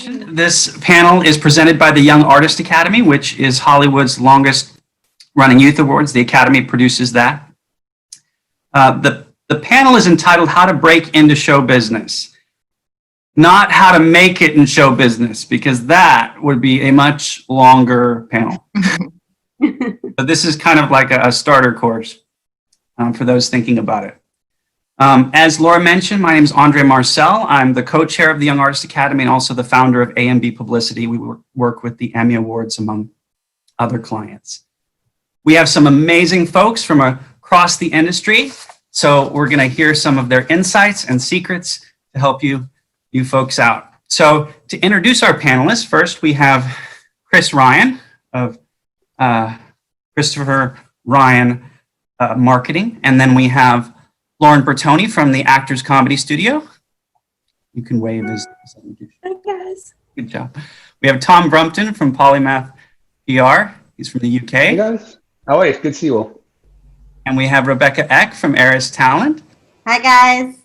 mentioned, this panel is presented by the Young Artist Academy, which is Hollywood's longest running youth awards. The Academy produces that. The panel is entitled How to Break into Show Business, not How to Make It in Show Business, because that would be a much longer panel. But this is kind of like a starter course for those thinking about it. As Laura mentioned, my name is Andre Marcel. I'm the co-chair of the Young Artist Academy and also the founder of A&B Publicity. We work with the Emmy Awards among other clients. We have some amazing folks from across the industry. So we're going to hear some of their insights and secrets to help you folks out. So to introduce our panelists, first we have Chris Ryan of Christopher Ryan Marketing. And then we have Lauren Bertoni from the Actors Comedy Studio. You can wave as Hi, guys. Good job. We have Tom Brumpton from Polymath PR. He's from the UK. Hey, guys. How are you? Good to see you all. And we have Rebecca Eck from Eris Talent. Hi, guys.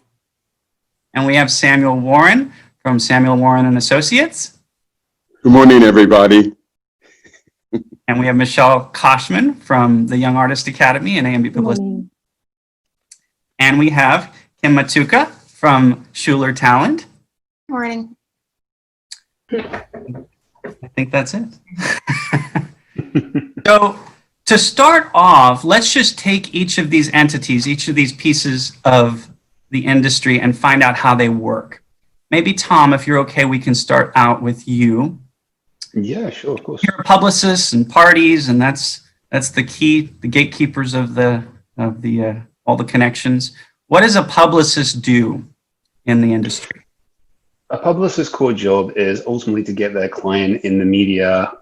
And we have Samuel Warren from Samuel Warren and Associates. Good morning, everybody. And we have Michelle Koshman from the Young Artist Academy and A&B Publicity. And we have Kim Matuka from Schuller Talent. Morning. I think that's it. So to start off, let's just take each of these entities, each of these pieces of the industry and find out how they work. Maybe Tom, if you're okay, we can start out with you. Yeah, sure, of course. You're a publicist and parties, and that's the key, the gatekeepers of all the connections. What does a publicist do in the industry? A publicist's core job is ultimately to get their client in the media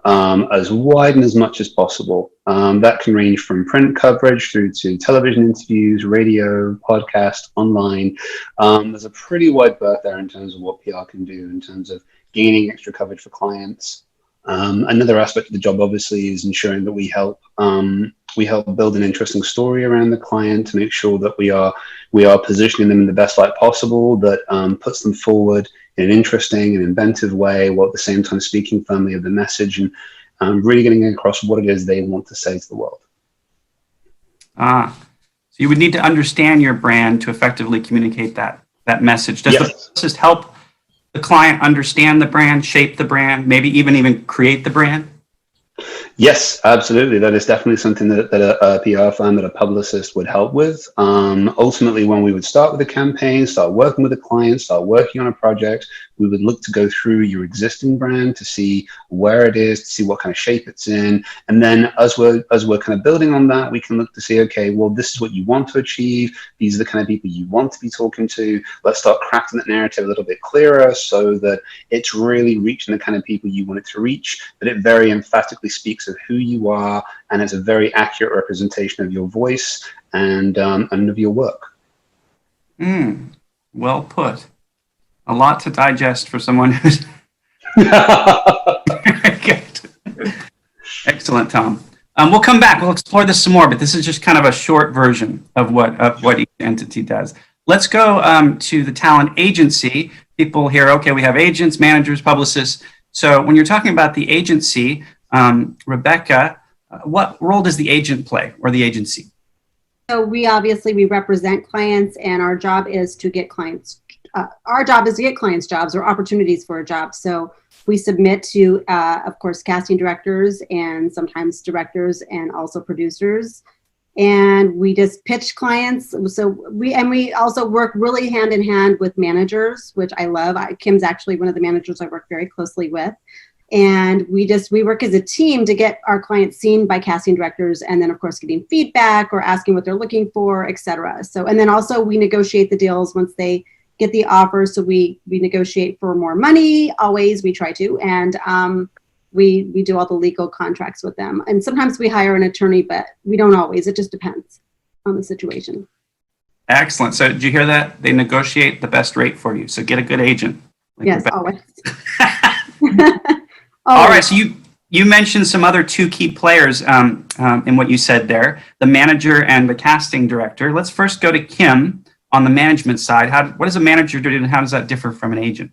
as wide and as much as possible. That can range from print coverage through to television interviews, radio, podcast, online. There's a pretty wide berth there in terms of what PR can do in terms of gaining extra coverage for clients. Another aspect of the job, obviously, is ensuring that we help build an interesting story around the client to make sure that we are positioning them in the best light possible, that puts them forward in an interesting and inventive way, while at the same time speaking firmly of the message and really getting across what it is they want to say to the world. So you would need to understand your brand to effectively communicate that message. Does the publicist help the client understand the brand, shape the brand, maybe even create the brand? Yes, absolutely. That is definitely something that a PR firm, that a publicist would help with. Ultimately, when we would start with a campaign, start working with a client, start working on a project, we would look to go through your existing brand to see where it is, to see what kind of shape it's in. And then as we're kind of building on that, we can look to see, okay, well, this is what you want to achieve. These are the kind of people you want to be talking to. Let's start crafting that narrative a little bit clearer so that it's really reaching the kind of people you want it to reach, but it very emphatically speaks of who you are and has a very accurate representation of your voice and of your work. Well put. A lot to digest for someone who's excellent, Tom. We'll come back. We'll explore this some more, but this is just kind of a short version of what each entity does. Let's go to the talent agency. People here, okay, we have agents, managers, publicists. So when you're talking about the agency, Rebecca, what role does the agent play, or the agency? So we represent clients, and our job is to get clients. Our job is to get clients jobs or opportunities for a job. So we submit to, of course, casting directors and sometimes directors and also producers. And we just pitch clients. So we also work really hand in hand with managers, which I love. Kim's actually one of the managers I work very closely with. And we work as a team to get our clients seen by casting directors, and then of course getting feedback or asking what they're looking for, etc. So, and then also we negotiate the deals once they get the offer. So we negotiate for more money, always, we try to, and we do all the legal contracts with them. And sometimes we hire an attorney, but we don't always. It just depends on the situation. Excellent. So did you hear that? They negotiate the best rate for you. So get a good agent. Yes, always. All right. So you mentioned some other two key players in what you said there, the manager and the casting director. Let's first go to Kim on the management side. What does a manager do, and how does that differ from an agent?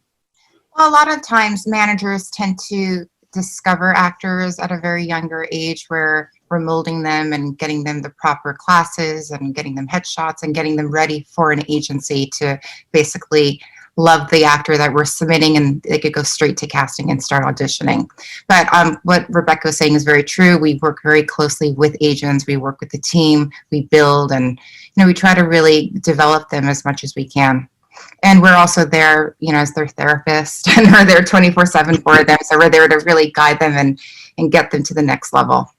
Well, a lot of times managers tend to discover actors at a very younger age where we're molding them and getting them the proper classes and getting them headshots and getting them ready for an agency to basically love the actor that we're submitting, and they could go straight to casting and start auditioning. But what Rebecca was saying is very true. We work very closely with agents. We work with the team. We build, and we try to really develop them as much as we can. And we're also there, as their therapist, and we're there 24/7 for them. So we're there to really guide them and get them to the next level.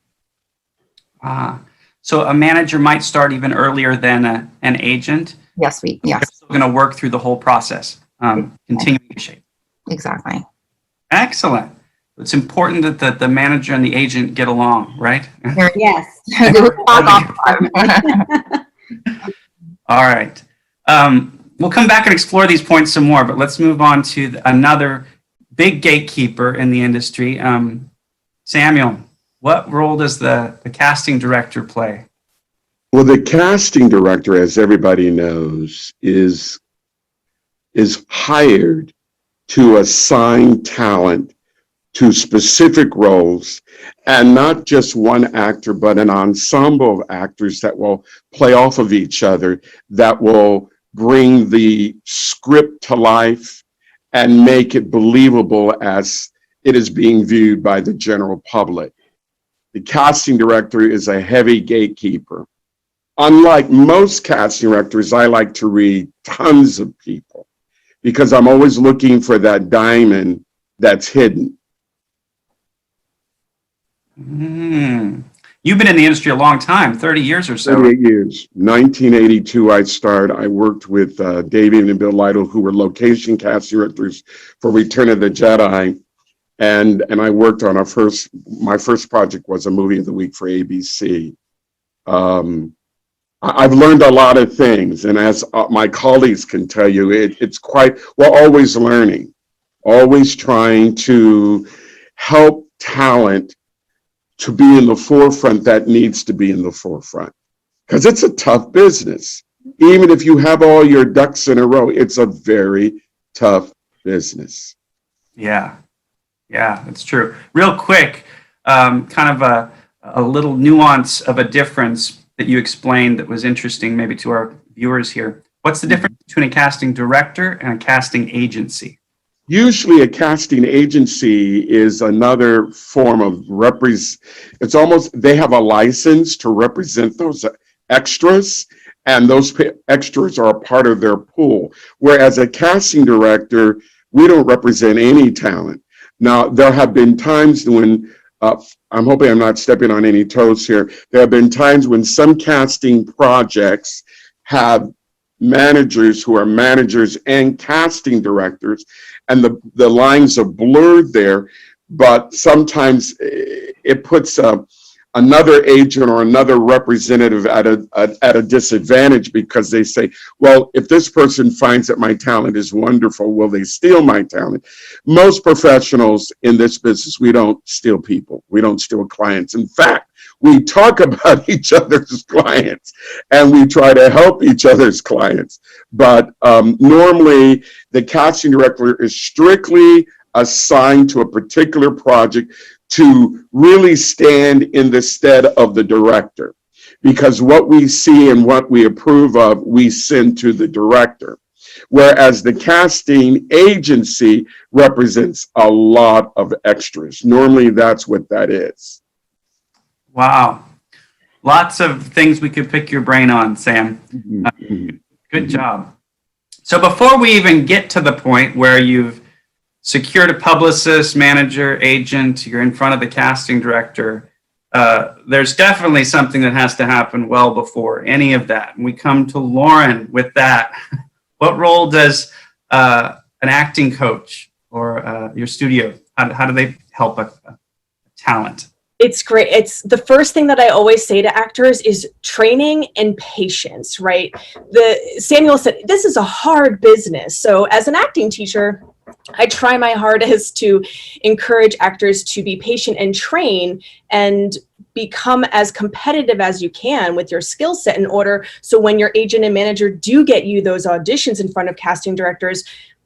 So a manager might start even earlier than an agent. Yes, They're still going to work through the whole process, continuing to shape. Exactly. Excellent. It's important that the manager and the agent get along, right? Yes. All right. We'll come back and explore these points some more, but let's move on to another big gatekeeper in the industry. Samuel, what role does the casting director play? Well, the casting director, as everybody knows, is hired to assign talent to specific roles, and not just one actor, but an ensemble of actors that will play off of each other, that will bring the script to life and make it believable as it is being viewed by the general public. The casting director is a heavy gatekeeper. Unlike most casting directors, I like to read tons of people because I'm always looking for that diamond that's hidden. You've been in the industry a long time, 30 years or so. 38 years. 1982, I started. I worked with David and Bill Lytle, who were location casting directors for Return of the Jedi. And I worked on my first project was a movie of the week for ABC. I've learned a lot of things. And as my colleagues can tell you, we're always learning, always trying to help talent to be in the forefront that needs to be in the forefront. Because it's a tough business. Even if you have all your ducks in a row, it's a very tough business. Yeah, that's true. Real quick, kind of a little nuance of a difference that you explained that was interesting maybe to our viewers here. What's the difference between a casting director and a casting agency? Usually a casting agency is another form of it's almost, they have a license to represent those extras, and those extras are a part of their pool. Whereas a casting director, we don't represent any talent. Now, there have been times when, I'm hoping I'm not stepping on any toes here, there have been times when some casting projects have managers who are managers and casting directors, and the lines are blurred there, but sometimes it puts another agent or another representative at a disadvantage, because they say, well, if this person finds that my talent is wonderful, will they steal my talent? Most professionals in this business, we don't steal people. We don't steal clients. In fact, we talk about each other's clients and we try to help each other's clients. But normally the casting director is strictly assigned to a particular project to really stand in the stead of the director, because what we see and what we approve of, we send to the director. Whereas the casting agency represents a lot of extras. Normally that's what that is. Wow. Lots of things we could pick your brain on, Sam. Good job. So before we even get to the point where you've secured a publicist, manager, agent, you're in front of the casting director, there's definitely something that has to happen well before any of that. And we come to Lauren with that. What role does an acting coach or your studio, how do they help a talent? It's great. It's the first thing that I always say to actors is training and patience, right? Samuel said, this is a hard business. So as an acting teacher, I try my hardest to encourage actors to be patient and train and become as competitive as you can with your skill set in order. So when your agent and manager do get you those auditions in front of casting directors,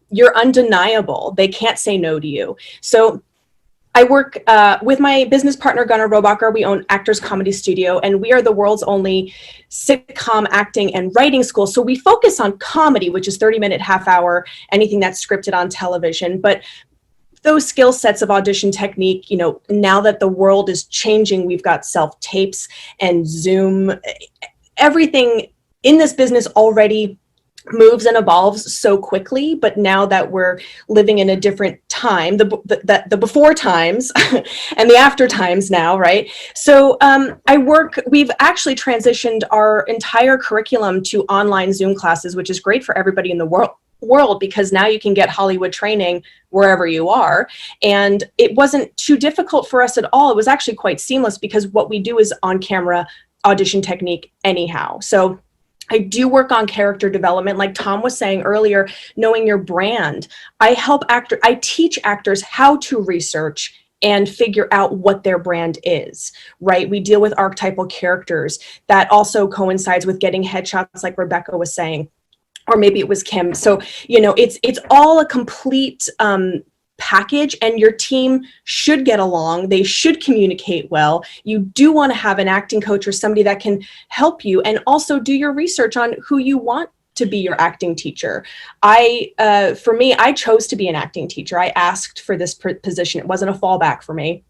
you're undeniable. They can't say no to you. So I work with my business partner, Gunnar Robacher. We own Actors Comedy Studio, and we are the world's only sitcom acting and writing school. So we focus on comedy, which is 30-minute, half-hour, anything that's scripted on television. But those skill sets of audition technique, you know, now that the world is changing, we've got self-tapes and Zoom. Everything in this business already moves and evolves so quickly, but now that we're living in a different time, the before times and the after times now, right? So we've actually transitioned our entire curriculum to online Zoom classes, which is great for everybody in the world because now you can get Hollywood training wherever you are. And it wasn't too difficult for us at all. It was actually quite seamless because what we do is on camera audition technique anyhow. So I do work on character development, like Tom was saying earlier, knowing your brand. I teach actors how to research and figure out what their brand is, right? We deal with archetypal characters. That also coincides with getting headshots, like Rebecca was saying, or maybe it was Kim. So, you know, it's all a complete package, and your team should get along. They should communicate well. You do want to have an acting coach or somebody that can help you, and also do your research on who you want to be your acting teacher. For me, I chose to be an acting teacher. I asked for this position. It wasn't a fallback for me.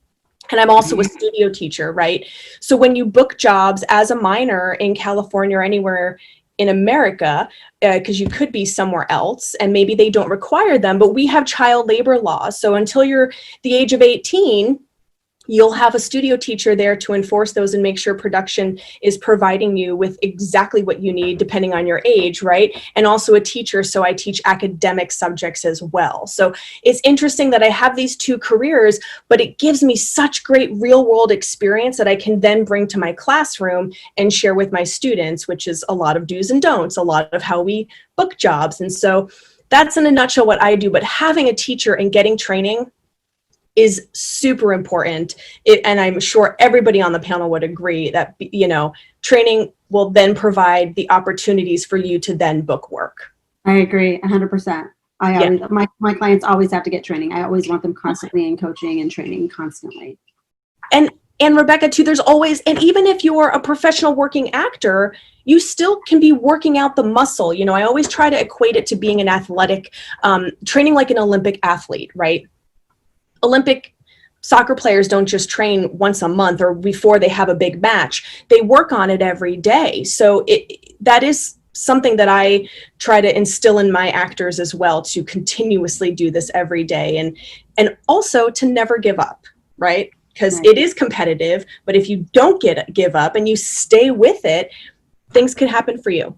And I'm also a studio teacher, right? So when you book jobs as a minor in California or anywhere in America, because you could be somewhere else and maybe they don't require them, but we have child labor laws. So until you're the age of 18, you'll have a studio teacher there to enforce those and make sure production is providing you with exactly what you need depending on your age, right? And also a teacher, so I teach academic subjects as well. So it's interesting that I have these two careers, but it gives me such great real world experience that I can then bring to my classroom and share with my students, which is a lot of do's and don'ts, a lot of how we book jobs. And so that's in a nutshell what I do, but having a teacher and getting training is super important. And I'm sure everybody on the panel would agree that, you know, training will then provide the opportunities for you to then book work. I agree 100%. My clients always have to get training. I always want them constantly in coaching and training constantly. And Rebecca too, there's always, and even if you're a professional working actor, you still can be working out the muscle. You know, I always try to equate it to being an athletic, training like an Olympic athlete, right? Olympic soccer players don't just train once a month or before they have a big match. They work on it every day. So that is something that I try to instill in my actors as well, to continuously do this every day and also to never give up, right? Because it is competitive, but if you don't give up and you stay with it, things could happen for you.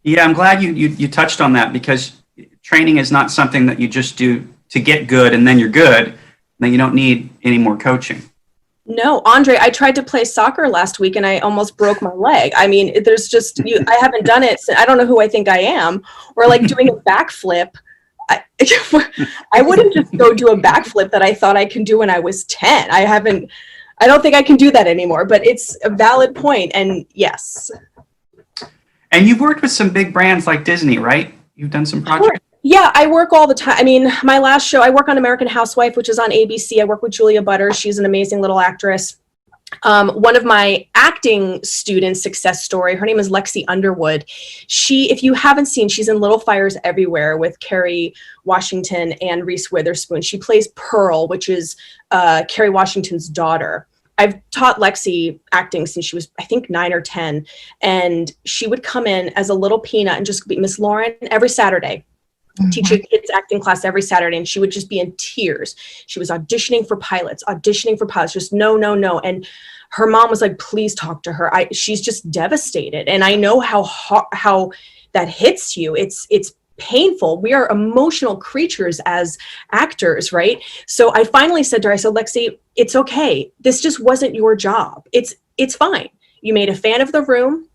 Yeah, I'm glad you touched on that, because training is not something that you just do to get good and then you're good, and then you don't need any more coaching. No, Andre, I tried to play soccer last week and I almost broke my leg. I mean, there's just, I haven't done it. I don't know who I think I am. Or like doing a backflip. I wouldn't just go do a backflip that I thought I could do when I was 10. I don't think I can do that anymore, but it's a valid point. And yes. And you've worked with some big brands like Disney, right? You've done some projects. Sure. Yeah, I work all the time. I mean, my last show, I work on American Housewife, which is on ABC. I work with Julia Butters. She's an amazing little actress. One of my acting students' success story, her name is Lexi Underwood. If you haven't seen, she's in Little Fires Everywhere with Kerry Washington and Reese Witherspoon. She plays Pearl, which is Kerry Washington's daughter. I've taught Lexi acting since she was, I think, 9 or 10. And she would come in as a little peanut and just be Miss Lauren every Saturday. Teach a kids acting class every Saturday, and she would just be in tears. She was auditioning for pilots, just no. And her mom was like, please talk to her. She's just devastated. And I know how that hits you. It's painful. We are emotional creatures as actors, right? So I finally said to her, I said, Lexi, it's okay. This just wasn't your job. It's fine. You made a fan of the room.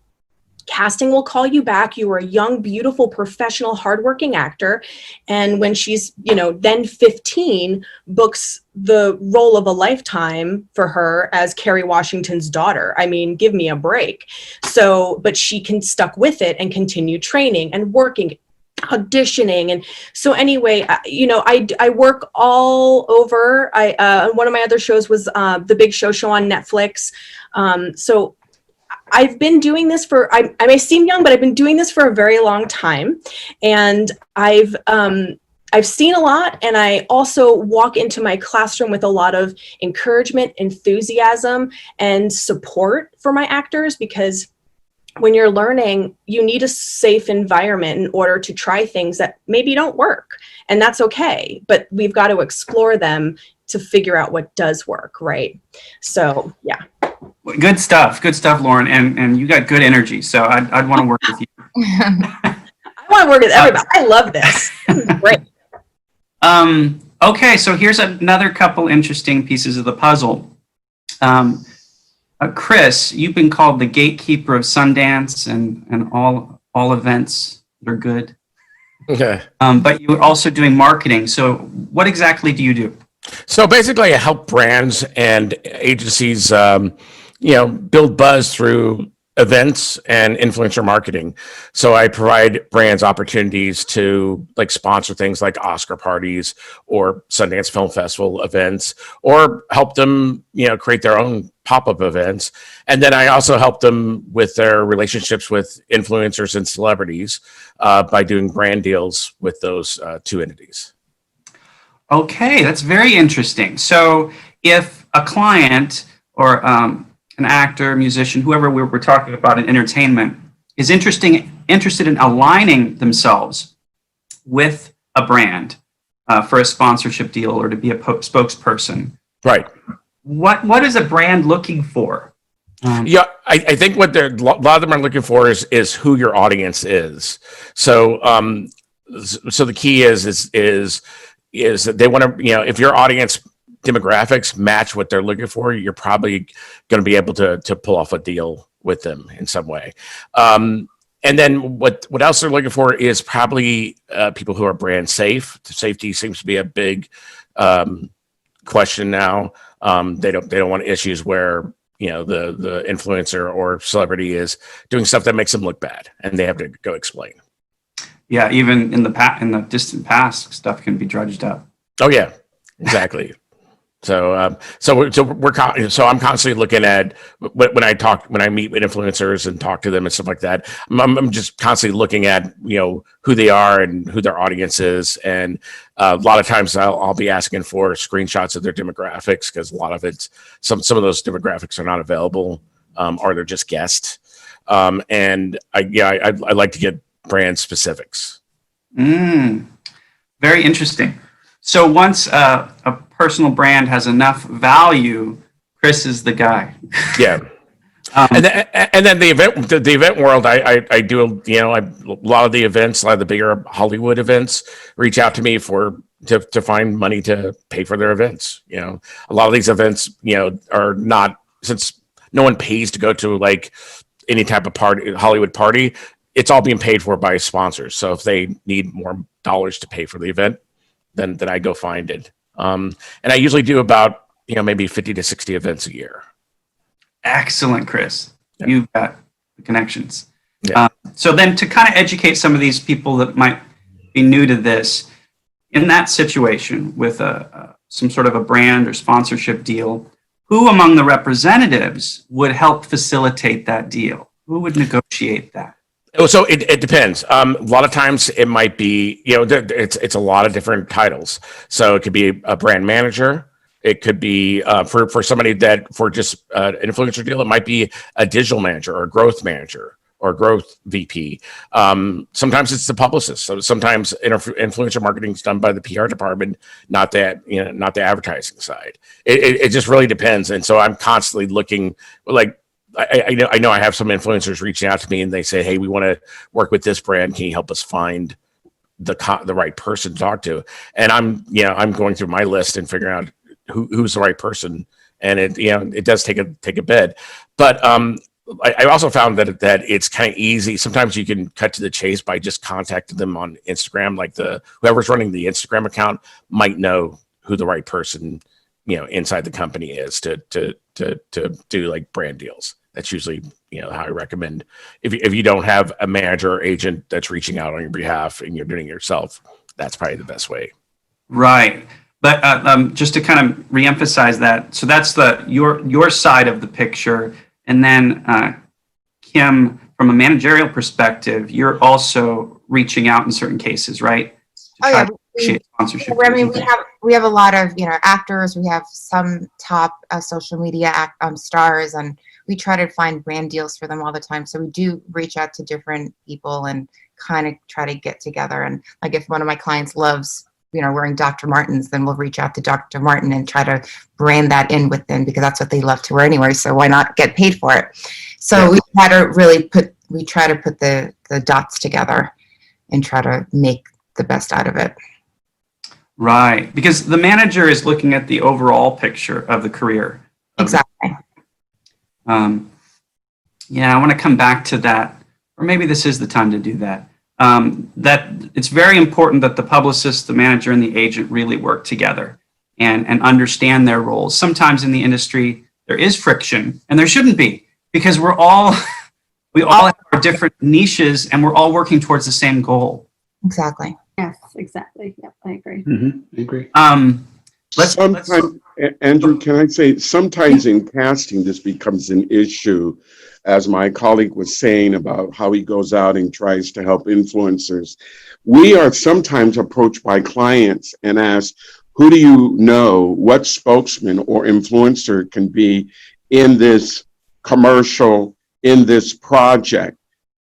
Casting will call you back. You were a young, beautiful, professional, hardworking actor. And when she's, then 15, books the role of a lifetime for her as Kerry Washington's daughter. I mean, give me a break. So, but she stuck with it and continued training and working auditioning. And so anyway, I work all over. One of my other shows was the Big Show on Netflix. So I've been doing this I may seem young, but I've been doing this for a very long time. And I've seen a lot, and I also walk into my classroom with a lot of encouragement, enthusiasm, and support for my actors, because when you're learning, you need a safe environment in order to try things that maybe don't work. And that's okay, but we've got to explore them to figure out what does work, right? So, yeah. Good stuff, Lauren. And you got good energy, so I'd want to work with you. I want to work with everybody. I love this. This is great. Okay, so here's another couple interesting pieces of the puzzle. Chris, you've been called the gatekeeper of Sundance and all events that are good. Okay. But you're also doing marketing. So what exactly do you do? So basically, I help brands and agencies, build buzz through events and influencer marketing. So I provide brands opportunities to sponsor things like Oscar parties or Sundance Film Festival events, or help them, create their own pop-up events. And then I also help them with their relationships with influencers and celebrities by doing brand deals with those two entities. Okay, that's very interesting. So if a client or an actor, musician, whoever we're talking about in entertainment, is interested in aligning themselves with a brand for a sponsorship deal or to be a spokesperson, right? What is a brand looking for? I think what a lot of them are looking for is who your audience is. So the key is that they want to, if your audience demographics match what they're looking for, you're probably going to be able to pull off a deal with them in some way. And then what else they're looking for is probably people who are brand safe. Safety seems to be a big question now. They don't want issues where the influencer or celebrity is doing stuff that makes them look bad, and they have to go explain. Yeah, even in the distant past, stuff can be drudged up. Oh yeah, exactly. So I'm constantly looking at when I meet with influencers and talk to them and stuff like that. I'm just constantly looking at who they are and who their audience is, and a lot of times I'll be asking for screenshots of their demographics, because a lot of it's some of those demographics are not available, or they're just guessed. And I like to get brand specifics. Very interesting. So once a personal brand has enough value, Chris is the guy. Yeah. And then the event world, I do a lot of the events, a lot of the bigger Hollywood events reach out to me to find money to pay for their events. A lot of these events are not, since no one pays to go to any type of party, Hollywood party, it's all being paid for by sponsors. So if they need more dollars to pay for the event, then I go find it. And I usually do about maybe 50 to 60 events a year. Excellent, Chris. Yeah. You've got the connections. Yeah. So then to kind of educate some of these people that might be new to this, in that situation with some sort of a brand or sponsorship deal, who among the representatives would help facilitate that deal? Who would negotiate that? So it depends. A lot of times it might be, it's a lot of different titles. So it could be a brand manager. It could be for somebody for just an influencer deal, it might be a digital manager or a growth manager or growth VP. Sometimes it's the publicist. So sometimes influencer marketing is done by the PR department, not the advertising side. It just really depends. And so I'm constantly looking I know I have some influencers reaching out to me and they say, hey, we want to work with this brand. Can you help us find the right person to talk to? And I'm going through my list and figuring out who's the right person. And it does take a bit, but I also found that it's kind of easy. Sometimes you can cut to the chase by just contacting them on Instagram. Whoever's running the Instagram account might know who the right person, inside the company is to do brand deals. That's usually, how I recommend if you don't have a manager or agent that's reaching out on your behalf and you're doing it yourself, that's probably the best way. Right. But just to kind of reemphasize that, so that's your side of the picture. And then Kim, from a managerial perspective, you're also reaching out in certain cases, right? Oh yeah, Sponsorship. I mean, we have a lot of actors. We have some top social media stars, and we try to find brand deals for them all the time. So we do reach out to different people and kind of try to get together. And like if one of my clients loves wearing Dr. Martens, then we'll reach out to Dr. Martin and try to brand that in with them because that's what they love to wear anyway. So why not get paid for it? So we try to put the dots together and try to make the best out of it. Right, because the manager is looking at the overall picture of the career. Exactly. Yeah, I want to come back to that, or maybe this is the time to do that. That it's very important that the publicist, the manager, and the agent really work together and understand their roles. Sometimes in the industry, there is friction, and there shouldn't be, because we all have our different niches, and we're all working towards the same goal. Exactly. Yes, exactly. Yep, I agree. I agree. Sometimes, Andrew, can I say, sometimes in casting, this becomes an issue, as my colleague was saying about how he goes out and tries to help influencers. We are sometimes approached by clients and asked, who do you know, what spokesman or influencer can be in this commercial, in this project?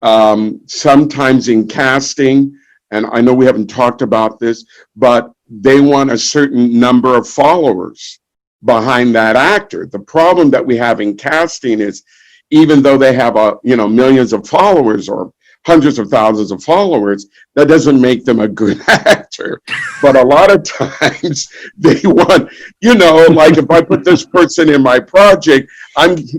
Sometimes in casting, and I know we haven't talked about this, but they want a certain number of followers behind that actor. The problem that we have in casting is, even though they have millions of followers or hundreds of thousands of followers, that doesn't make them a good actor. But a lot of times they want, like if I put this person in my project,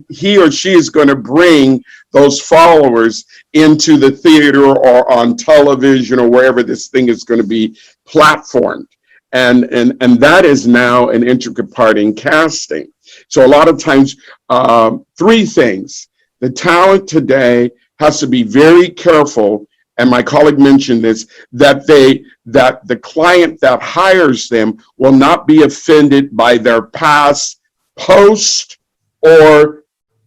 he or she is going to bring those followers into the theater or on television or wherever this thing is going to be platformed. And that is now an intricate part in casting. So a lot of times, three things. The talent today has to be very careful, and my colleague mentioned this, that the client that hires them will not be offended by their past post or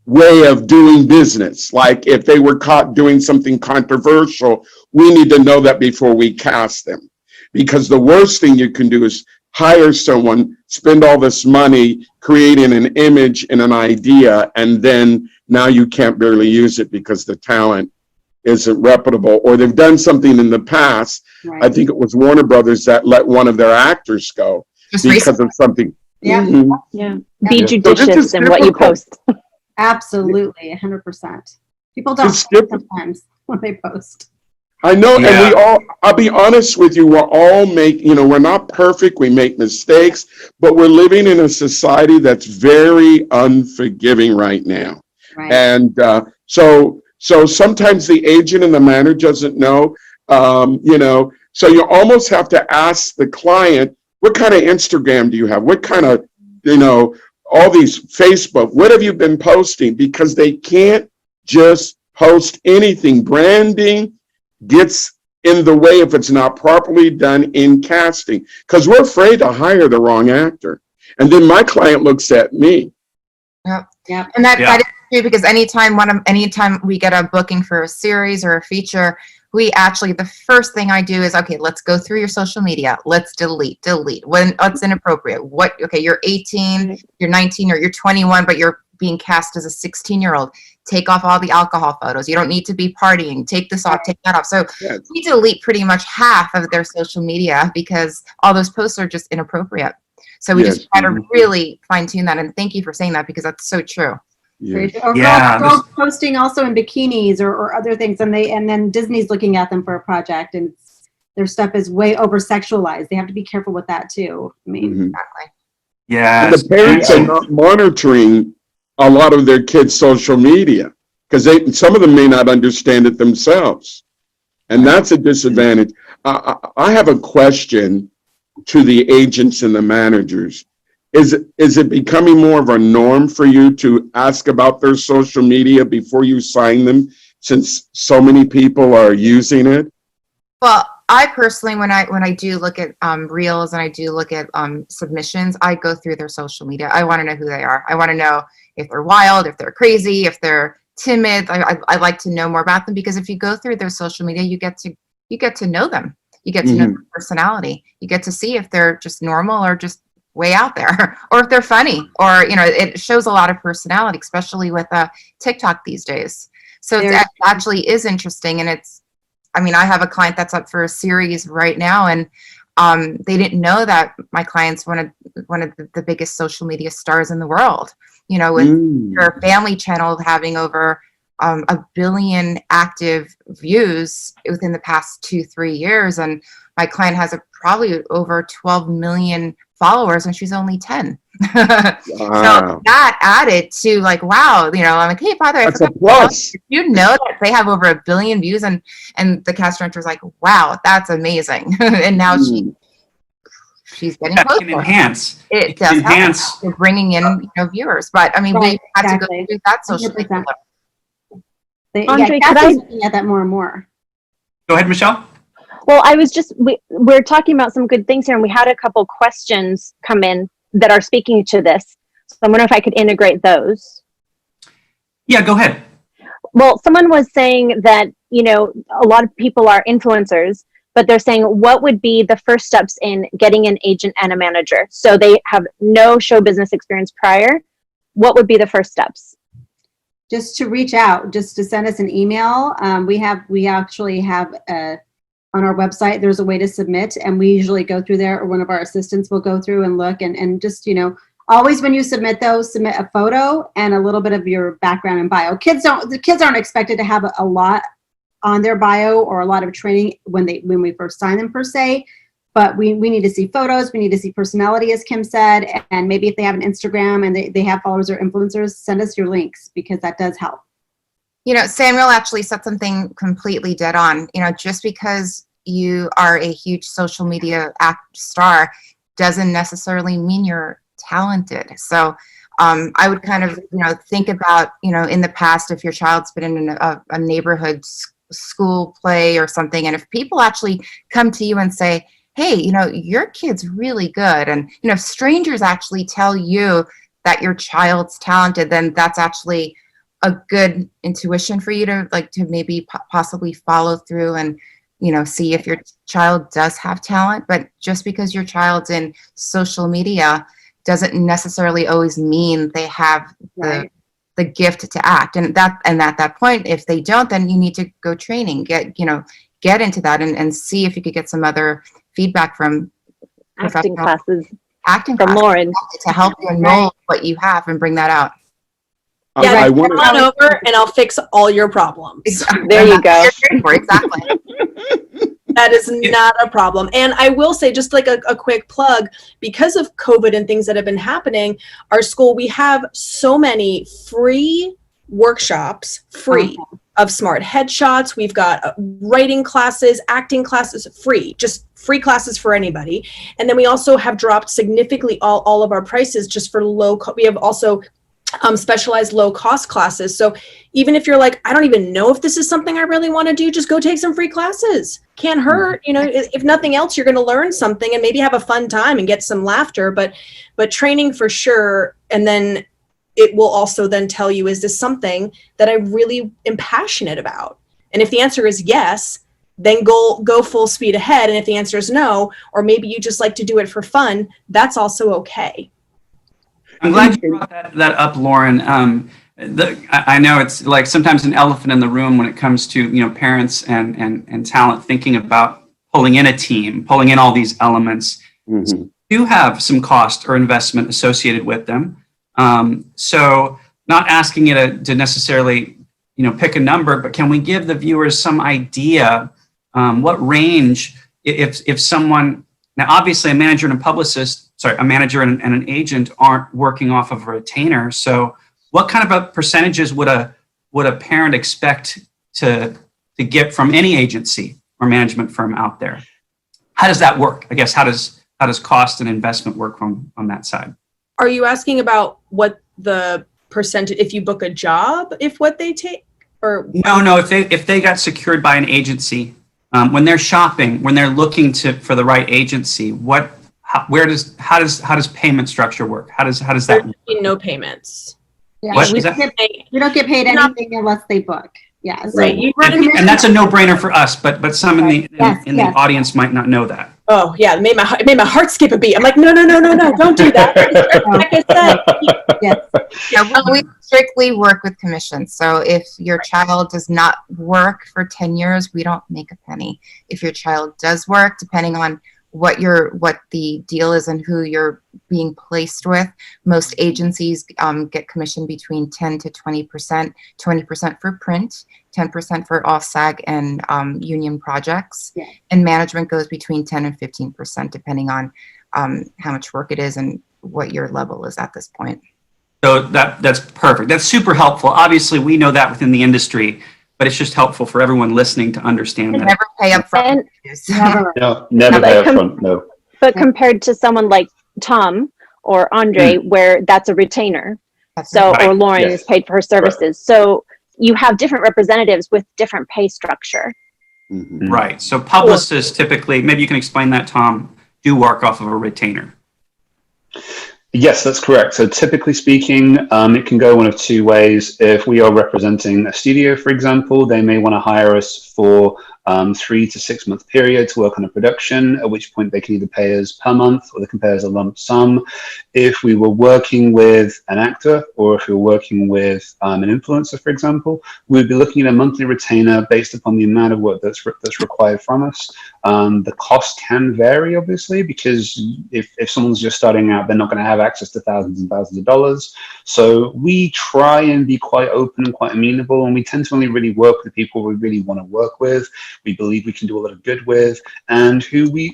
way of doing business. Like if they were caught doing something controversial, we need to know that before we cast them. Because the worst thing you can do is hire someone, spend all this money creating an image and an idea, and then now you can't barely use it because the talent isn't reputable, or they've done something in the past. Right. I think it was Warner Brothers that let one of their actors go because of something. Yeah. Mhm. Yeah. Yeah. Be So judicious this is in what you difficult. post. Absolutely, 100%. People don't It's think different. sometimes when they post. I know, Yeah. and I'll be honest with you, we're not perfect, we make mistakes, but we're living in a society that's very unforgiving right now. Right. And so sometimes the agent and the manager doesn't know, so you almost have to ask the client, what kind of Instagram do you have? What kind of, all these Facebook, what have you been posting? Because they can't just post anything. Branding gets in the way if it's not properly done in casting, because we're afraid to hire the wrong actor. And then my client looks at me. Yep. Yep. And that is true, because anytime we get a booking for a series or a feature, the first thing I do is, okay, let's go through your social media. Let's delete what's inappropriate. You're 18, you're 19, or you're 21, but you're being cast as a 16-year-old. Take off all the alcohol photos. You don't need to be partying. Take this off, take that off. So Yes. we delete pretty much half of their social media because all those posts are just inappropriate. So we just try to really fine tune that. And thank you for saying that, because that's so true. Yes. Or girls posting also in bikinis or other things, and then Disney's looking at them for a project, and their stuff is way over sexualized. They have to be careful with that too. I mean, Mhm. Exactly. Yeah. And the parents are not monitoring a lot of their kids' social media, because some of them may not understand it themselves. And that's a disadvantage. I have a question to the agents and the managers. is it becoming more of a norm for you to ask about their social media before you sign them, since so many people are using it? Well, I personally, when I do look at reels and I do look at submissions, I go through their social media. I want to know who they are. I want to know if they're wild, if they're crazy, if they're timid. I like to know more about them, because if you go through their social media, you get to know them. You get to know their personality. You get to see if they're just normal or just way out there, or if they're funny, or it shows a lot of personality, especially with TikTok these days. So it actually is interesting, and I have a client that's up for a series right now, and they didn't know that my client's one of the biggest social media stars in the world. With your family channel having over 1 billion active views within the past 2-3 years, and my client has probably over 12 million followers, and she's only 10. Wow. So that added to wow, I'm like, hey, Father, That's a plus. you know that they have over 1 billion views, and the cast director's like, wow, that's amazing. And now she's getting That close. can enhance. It does enhance. help. You're bringing in viewers, but we had to go through that social media. Andre, Cassie's looking at that more and more. Go ahead, Michelle. Well, we're talking about some good things here, and we had a couple questions come in that are speaking to this. So I wonder if I could integrate those. Yeah, go ahead. Well, someone was saying that, a lot of people are influencers, but they're saying, what would be the first steps in getting an agent and a manager? So they have no show business experience prior. What would be the first steps? Just to reach out, just to send us an email. We actually have on our website, there's a way to submit, and we usually go through there, or one of our assistants will go through and look, and just, always when you submit those, submit a photo and a little bit of your background and bio. The kids aren't expected to have a lot on their bio or a lot of training when we first sign them per se, but we need to see photos, we need to see personality, as Kim said, and maybe if they have an Instagram and they have followers or influencers, send us your links, because that does help. Samuel actually said something completely dead on. Just because you are a huge social media star doesn't necessarily mean you're talented. So I would kind of, think about, in the past, if your child's been in a neighborhood school play or something, and if people actually come to you and say, hey, your kid's really good, and, if strangers actually tell you that your child's talented, then that's actually a good intuition for you to maybe possibly follow through and see if your child does have talent. But just because your child's in social media doesn't necessarily always mean they have the gift to act. And at that point, if they don't, then you need to go training, get into that and see if you could get some other feedback from Acting classes from Lauren to help you know what you have and bring that out. Yeah, come on over and I'll fix all your problems. There you go. Exactly. That is not a problem. And I will say, just like a quick plug, because of COVID and things that have been happening, our school, we have so many free workshops, of smart headshots. We've got writing classes, acting classes, just free classes for anybody. And then we also have dropped significantly all of our prices just for we have also specialized low cost classes. So even if you're like, I don't even know if this is something I really want to do, just go take some free classes. Can't hurt. If nothing else, you're going to learn something and maybe have a fun time and get some laughter, but training for sure. And then it will also then tell you, is this something that I really am passionate about? And if the answer is yes, then go full speed ahead. And if the answer is no, or maybe you just like to do it for fun, that's also okay. I'm glad you brought that up, Lauren. I know it's like sometimes an elephant in the room when it comes to parents and talent thinking about pulling in a team, pulling in all these elements. Mm-hmm. Do have some cost or investment associated with them. So not asking you to necessarily pick a number, but can we give the viewers some idea what range if someone, now obviously a manager and a manager and an agent aren't working off of a retainer. So what kind of percentages would a parent expect to get from any agency or management firm out there? How does that work? I guess how does cost and investment work on that side? Are you asking about what the percentage, if you book a job, if what they take, or? No. If they got secured by an agency, when they're shopping, when they're looking for the right agency, how does payment structure work? How does that work? No payments. Yeah, What we is that? don't get paid You're not- anything unless they book. Yeah. So Right. You run And that's a no-brainer for us, but some in the Yes, in the yes. audience might not know that. Oh yeah, it made my heart skip a beat. I'm like, no, don't do that. Like I said, yes. Yeah, we strictly work with commissions. So if your child does not work for 10 years, we don't make a penny. If your child does work, depending on what the deal is and who you're being placed with, most agencies get commission between 10 to 20%, 20% for print, 10% for off-SAG and union projects. Yeah. And management goes between 10 and 15%, depending on how much work it is and what your level is at this point. So that's perfect. That's super helpful. Obviously, we know that within the industry, but it's just helpful for everyone listening to understand that. Never pay up front. Never. No, never pay up front, no. But compared to someone like Tom or Andre, where that's a retainer, so Right. or Lauren Yes. is paid for her services. So you have different representatives with different pay structure. Mhm. Right. So publicists typically, maybe you can explain that, Tom, do work off of a retainer. Yes, that's correct. So typically speaking, it can go one of two ways. If we are representing a studio, for example, they may want to hire us for 3 to 6 month period to work on a production, at which point they can either pay us per month or they can pay us a lump sum. If we were working with an actor or if we were working with an influencer, for example, we'd be looking at a monthly retainer based upon the amount of work that's required from us. The cost can vary, obviously, because if someone's just starting out, they're not going to have access to thousands and thousands of dollars. So we try and be quite open and quite amenable, and we tend to only really work with people we really want to work with, we believe we can do a lot of good with, and who we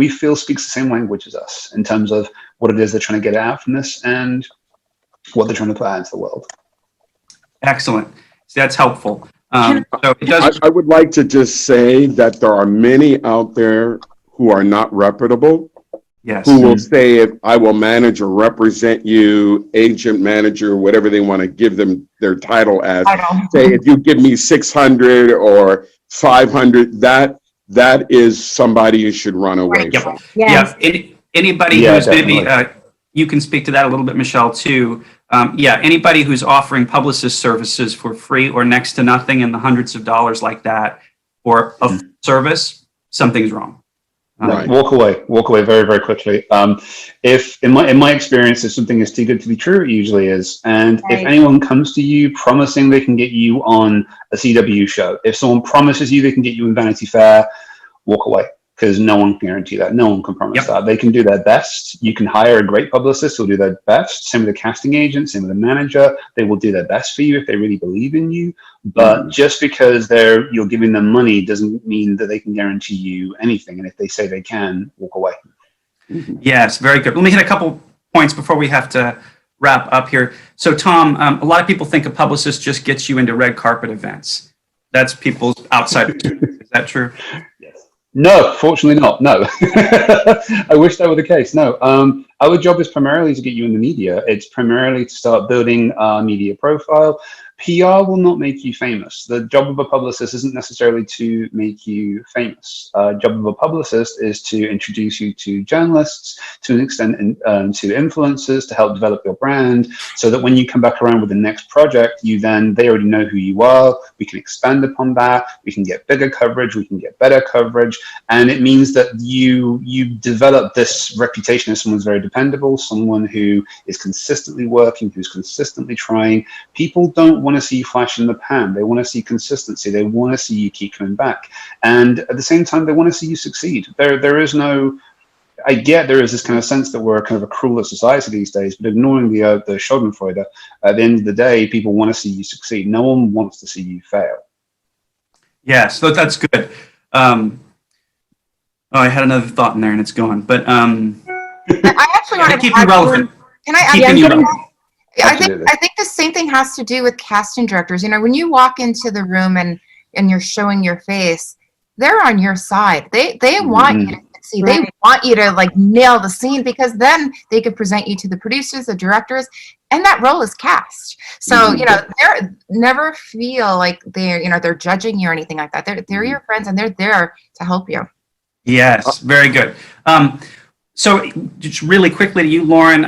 feel speaks the same language as us in terms of what it is they're trying to get out from this and what they're trying to put out into the world. Excellent. So that's helpful. So it does. I would like to just say that there are many out there who are not reputable, Yes. who will say, if I will manage or represent you, agent, manager, whatever they want to give them their title as. Say, if you give me 600 or 500, that is somebody you should run away Yep. from. Yes. Yeah. Anybody Yeah, who's maybe, definitely. you can speak to that a little bit, Michelle, too. Anybody who's offering publicist services for free or next to nothing in the hundreds of dollars like that for a service, something's wrong. Right. Walk away very, very quickly. If in my experience, if something is too good to be true, it usually is. And if Right. anyone comes to you promising they can get you on a CW show, if someone promises you they can get you in Vanity Fair, walk away, because no one can guarantee that. No one can promise that. They can do their best. You can hire a great publicist who'll do their best. Same with the casting agent, same with the manager. They will do their best for you if they really believe in you. But just because you're giving them money doesn't mean that they can guarantee you anything. And if they say they can, walk away. Yes, very good. Let me hit a couple points before we have to wrap up here. So, Tom, a lot of people think a publicist just gets you into red carpet events. That's people's outside. Is that true? No, fortunately not. No. I wish that were the case. No. Our job is primarily to get you in the media. It's primarily to start building a media profile. PR will not make you famous. The job of a publicist isn't necessarily to make you famous. Job of a publicist is to introduce you to journalists, to an extent to influencers, to help develop your brand, so that when you come back around with the next project, they already know who you are. We can expand upon that. We can get bigger coverage. We can get better coverage. And it means that you develop this reputation as someone's very dependable, someone who is consistently working, who's consistently trying. People don't want to see you flash in the pan. They want to see consistency. They want to see you keep coming back. And at the same time, they want to see you succeed. There is no, I get there is this kind of sense that we're kind of a crueler society these days, but ignoring the Schadenfreude, at the end of the day, people want to see you succeed. No one wants to see you fail. Yes, so that's good. I had another thought in there and it's gone. But I actually want to keep you relevant. Can I Keeping you relevant. I think the same thing has to do with casting directors. You know, when you walk into the room and you're showing your face, they're on your side. They want you to See, Right. they want you to like nail the scene because then they could present you to the producers, the directors, and that role is cast. So, you know, they're never feel like they're judging you or anything like that. They're your friends and they're there to help you. Yes, very good. So just really quickly to you, Lauren,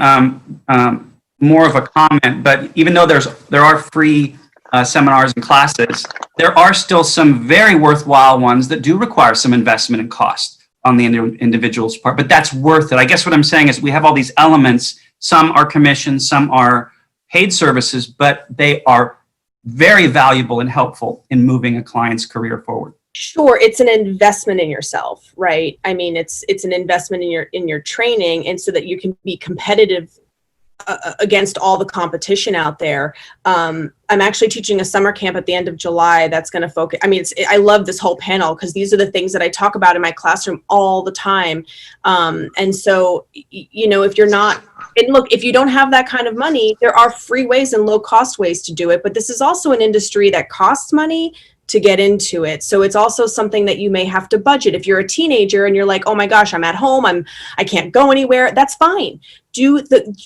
more of a comment, but even though there are free seminars and classes, there are still some very worthwhile ones that do require some investment and cost on the individual's part, but that's worth it. I guess what I'm saying is we have all these elements. Some are commissions, some are paid services, but they are very valuable and helpful in moving a client's career forward. Sure, it's an investment in yourself, right? I mean, it's an investment in your training, and so that you can be competitive against all the competition out there. I'm actually teaching a summer camp at the end of July that's going to focus. I mean, I love this whole panel because these are the things that I talk about in my classroom all the time. And so, you know, if you're not, and look, if you don't have that kind of money, there are free ways and low cost ways to do it. But this is also an industry that costs money to get into it. So it's also something that you may have to budget. If you're a teenager and you're like, oh my gosh, I'm at home, I can't go anywhere, that's fine. Do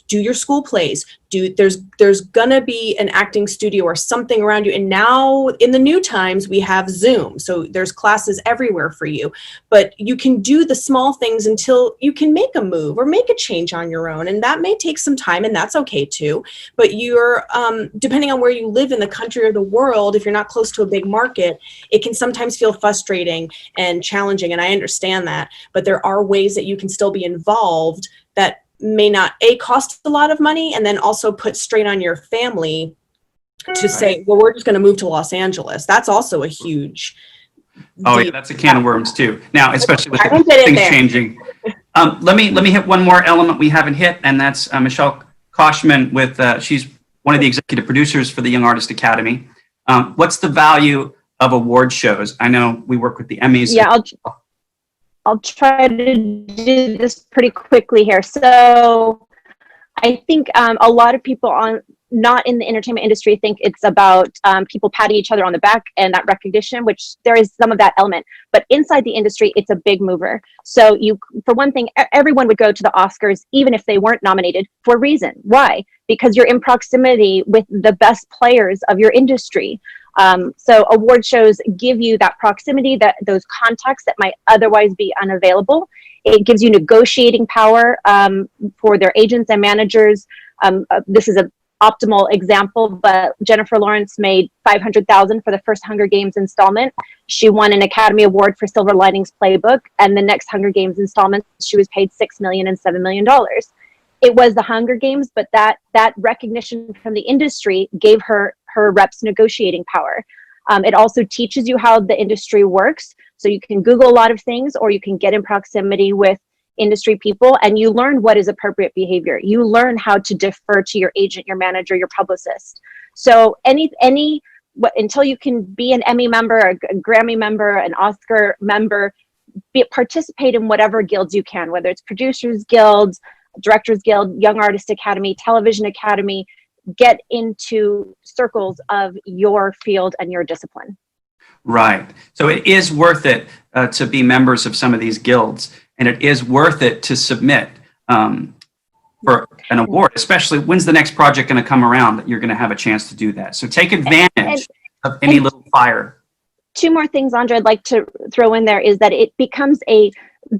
your school plays. There's gonna be an acting studio or something around you. And now in the new times, we have Zoom. So there's classes everywhere for you. But you can do the small things until you can make a move or make a change on your own. And that may take some time, and that's okay too. But you're, depending on where you live in the country or the world, if you're not close to a big market, it can sometimes feel frustrating and challenging. And I understand that. But there are ways that you can still be involved that may not cost a lot of money, and then also put strain on your family to say, well, we're just going to move to Los Angeles. That's also a huge Oh yeah, that's a can of worms too. Now, especially with I won't get in things there. changing. Let me hit one more element we haven't hit, and that's Michelle Koshman with she's one of the executive producers for the Young Artist Academy. What's the value of award shows? I know we work with the Emmys. Yeah, I'll try to do this pretty quickly here. So I think a lot of people not in the entertainment industry think it's about people patting each other on the back and that recognition, which there is some of that element. But inside the industry, it's a big mover. So for one thing, everyone would go to the Oscars, even if they weren't nominated, for a reason. Why? Because you're in proximity with the best players of your industry. So award shows give you that proximity, those contacts that might otherwise be unavailable. It gives you negotiating power for their agents and managers. This is an optimal example, but Jennifer Lawrence made $500,000 for the first Hunger Games installment. She won an Academy Award for Silver Linings Playbook, and the next Hunger Games installment, she was paid $6 million and $7 million. It was the Hunger Games, but that recognition from the industry gave her reps negotiating power. It also teaches you how the industry works. So you can Google a lot of things, or you can get in proximity with industry people, and you learn what is appropriate behavior. You learn how to defer to your agent, your manager, your publicist. So until you can be an Emmy member, a Grammy member, an Oscar member, participate in whatever guilds you can, whether it's Producers Guild, Directors Guild, Young Artist Academy, Television Academy. Get into circles of your field and your discipline. Right. So it is worth it to be members of some of these guilds, and it is worth it to submit for an award, especially when's the next project going to come around that you're going to have a chance to do that. So take advantage of any little fire. Two more things, Andre, I'd like to throw in there is that it becomes a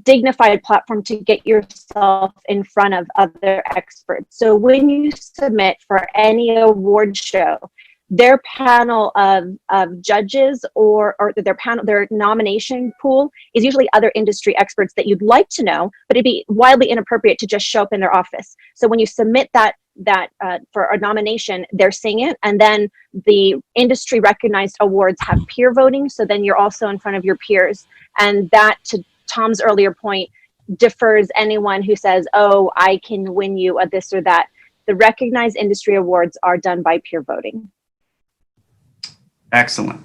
dignified platform to get yourself in front of other experts. So when you submit for any award show, their panel of judges or their nomination pool is usually other industry experts that you'd like to know, but it'd be wildly inappropriate to just show up in their office. So when you submit that for a nomination, they're seeing it, and then the industry recognized awards have peer voting. So then you're also in front of your peers, and that, to Tom's earlier point, defers anyone who says, oh, I can win you a this or that. The recognized industry awards are done by peer voting. Excellent.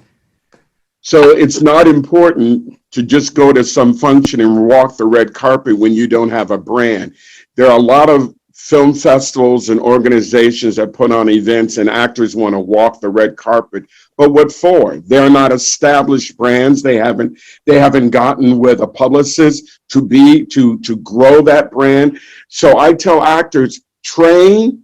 So it's not important to just go to some function and walk the red carpet when you don't have a brand. There are a lot of film festivals and organizations that put on events, and actors want to walk the red carpet. But what for? They're not established brands. They haven't gotten with a publicist to grow that brand. So I tell actors, train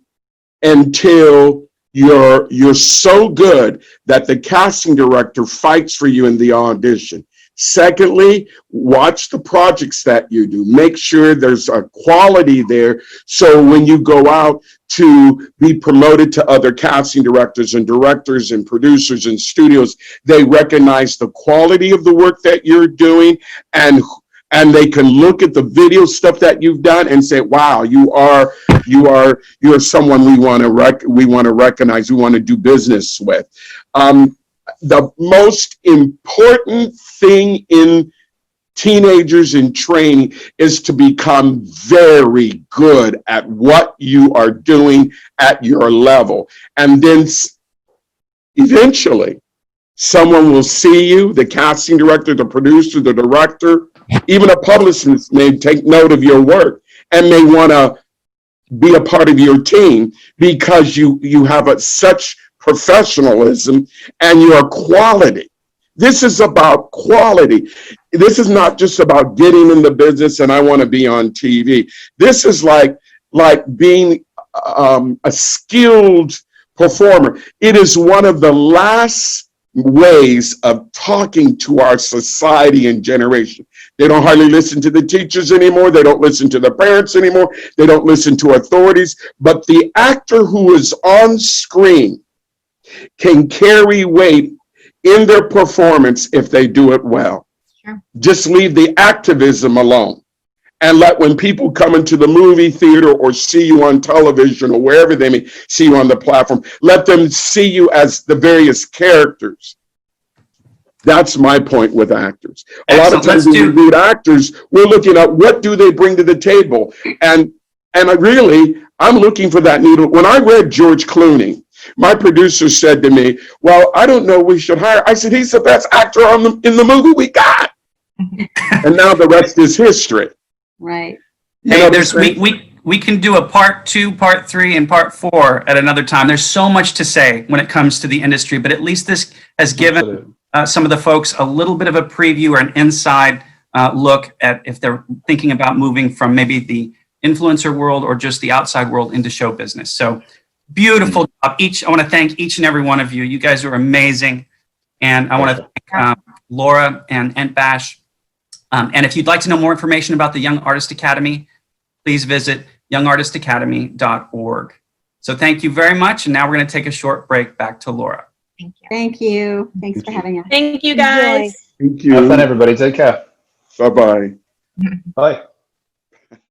until you're so good that the casting director fights for you in the audition. Secondly, watch the projects that you do. Make sure there's a quality there, so when you go out to be promoted to other casting directors and producers and studios, they recognize the quality of the work that you're doing, and they can look at the video stuff that you've done and say, wow, you're someone we want to recognize, we want to do business with. The most important thing in teenagers in training is to become very good at what you are doing at your level. And then eventually someone will see you, the casting director, the producer, the director, even a publicist may take note of your work and may want to be a part of your team because you have such professionalism and your quality. This is about quality. This is not just about getting in the business and I want to be on TV. This is like being a skilled performer. It is one of the last ways of talking to our society and generation. They don't hardly listen to the teachers anymore. They don't listen to the parents anymore. They don't listen to authorities. But the actor who is on screen can carry weight in their performance if they do it well. Sure. Just leave the activism alone and let when people come into the movie theater or see you on television or wherever they may see you on the platform, let them see you as the various characters. That's my point with actors. A lot of times when we read actors, we're looking at what do they bring to the table. And I'm looking for that needle. When I read George Clooney, my producer said to me, well, I don't know, we should hire. I said, he's the best actor in the movie we got. And now the rest is history. Right. Hey, we can do a part 2, part 3, and part 4 at another time. There's so much to say when it comes to the industry, but at least this has given some of the folks a little bit of a preview or an inside look at if they're thinking about moving from maybe the influencer world or just the outside world into show business. So beautiful job. I want to thank each and every one of you. You guys are amazing. And I want to thank Laura and ENT Bash. And if you'd like to know more information about the Young Artist Academy, please visit youngartistacademy.org. So thank you very much. And now we're going to take a short break. Back to Laura. Thank you. Thank you. Thanks for having us. Thank you, guys. Thank you. Have fun, everybody. Take care. Bye-bye. Bye.